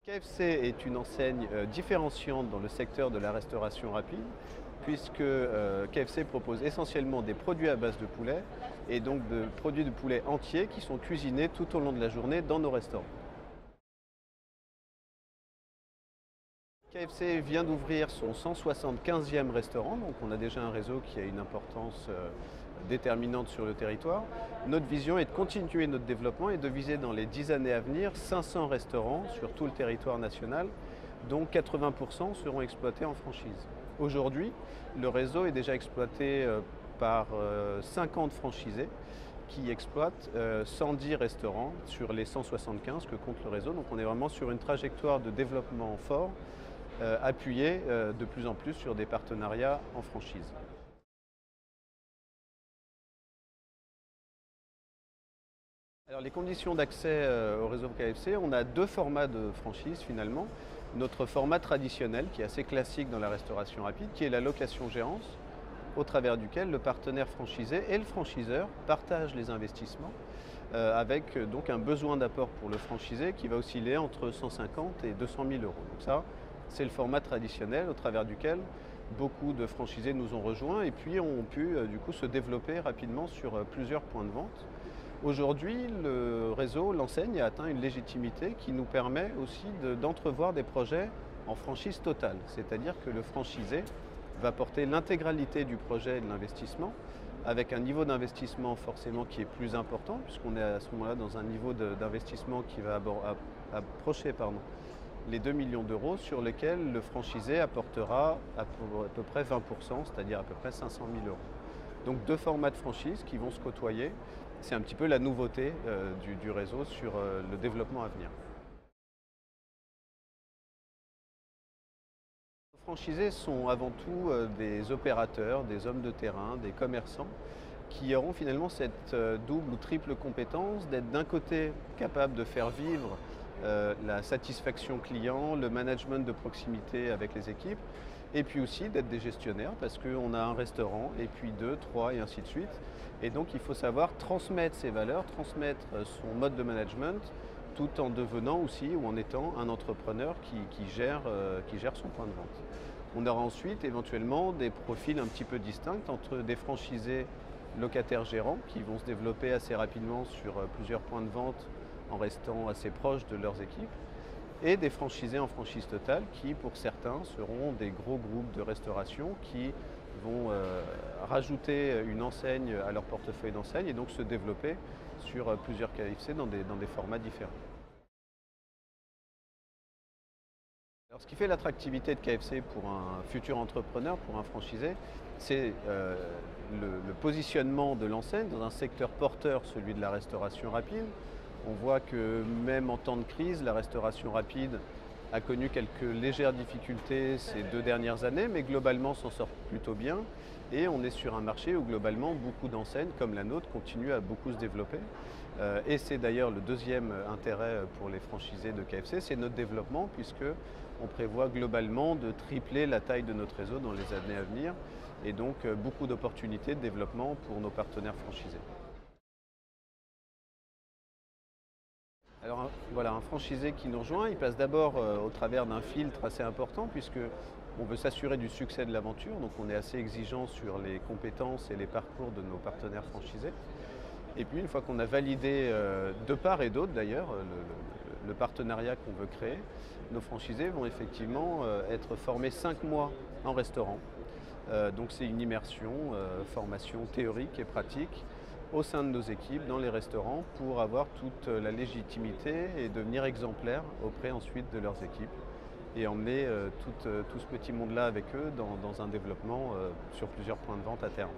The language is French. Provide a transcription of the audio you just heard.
KFC est une enseigne différenciante dans le secteur de la restauration rapide, puisque KFC propose essentiellement des produits à base de poulet et donc de produits de poulet entiers qui sont cuisinés tout au long de la journée dans nos restaurants. KFC vient d'ouvrir son 175e restaurant, donc on a déjà un réseau qui a une importance déterminante sur le territoire. Notre vision est de continuer notre développement et de viser dans les 10 années à venir 500 restaurants sur tout le territoire national, dont 80% seront exploités en franchise. Aujourd'hui, le réseau est déjà exploité par 50 franchisés qui exploitent 110 restaurants sur les 175 que compte le réseau. Donc on est vraiment sur une trajectoire de développement fort, appuyé de plus en plus sur des partenariats en franchise. Alors les conditions d'accès au réseau KFC, on a deux formats de franchise finalement. Notre format traditionnel qui est assez classique dans la restauration rapide, qui est la location-gérance, au travers duquel le partenaire franchisé et le franchiseur partagent les investissements avec donc un besoin d'apport pour le franchisé qui va osciller entre 150 et 200 000 euros. Donc ça, c'est le format traditionnel au travers duquel beaucoup de franchisés nous ont rejoints et puis ont pu du coup se développer rapidement sur plusieurs points de vente. Aujourd'hui, le réseau, l'enseigne a atteint une légitimité qui nous permet aussi d'entrevoir des projets en franchise totale, c'est-à-dire que le franchisé va porter l'intégralité du projet et de l'investissement, avec un niveau d'investissement forcément qui est plus important, puisqu'on est à ce moment-là dans un niveau d'investissement qui va approcher les 2 millions d'euros, sur lesquels le franchisé apportera à peu près 20%, c'est-à-dire à peu près 500 000 euros. Donc deux formats de franchise qui vont se côtoyer, c'est un petit peu la nouveauté du réseau sur le développement à venir. Les franchisés sont avant tout des opérateurs, des hommes de terrain, des commerçants qui auront finalement cette double ou triple compétence d'être d'un côté capables de faire vivre la satisfaction client, le management de proximité avec les équipes, et puis aussi d'être des gestionnaires parce qu'on a un restaurant, et puis deux, trois, et ainsi de suite. Et donc il faut savoir transmettre ses valeurs, transmettre son mode de management, tout en devenant aussi ou en étant un entrepreneur qui gère son point de vente. On aura ensuite éventuellement des profils un petit peu distincts entre des franchisés locataires gérants qui vont se développer assez rapidement sur plusieurs points de vente en restant assez proches de leurs équipes, et des franchisés en franchise totale qui, pour certains, seront des gros groupes de restauration qui vont rajouter une enseigne à leur portefeuille d'enseigne et donc se développer sur plusieurs KFC dans des formats différents. Alors, ce qui fait l'attractivité de KFC pour un futur entrepreneur, pour un franchisé, c'est le positionnement de l'enseigne dans un secteur porteur, celui de la restauration rapide. On voit que même en temps de crise, la restauration rapide a connu quelques légères difficultés ces 2 dernières années, mais globalement s'en sort plutôt bien. Et on est sur un marché où globalement beaucoup d'enseignes comme la nôtre continuent à beaucoup se développer. Et c'est d'ailleurs le deuxième intérêt pour les franchisés de KFC, c'est notre développement, puisque on prévoit globalement de tripler la taille de notre réseau dans les années à venir, et donc beaucoup d'opportunités de développement pour nos partenaires franchisés. Alors voilà, un franchisé qui nous rejoint, il passe d'abord au travers d'un filtre assez important puisque on veut s'assurer du succès de l'aventure, donc on est assez exigeant sur les compétences et les parcours de nos partenaires franchisés. Et puis une fois qu'on a validé de part et d'autre d'ailleurs le partenariat qu'on veut créer, nos franchisés vont effectivement être formés 5 mois en restaurant. Donc c'est une immersion, formation théorique et pratique au sein de nos équipes, dans les restaurants, pour avoir toute la légitimité et devenir exemplaires auprès ensuite de leurs équipes et emmener tout ce petit monde-là avec eux dans un développement sur plusieurs points de vente à terme.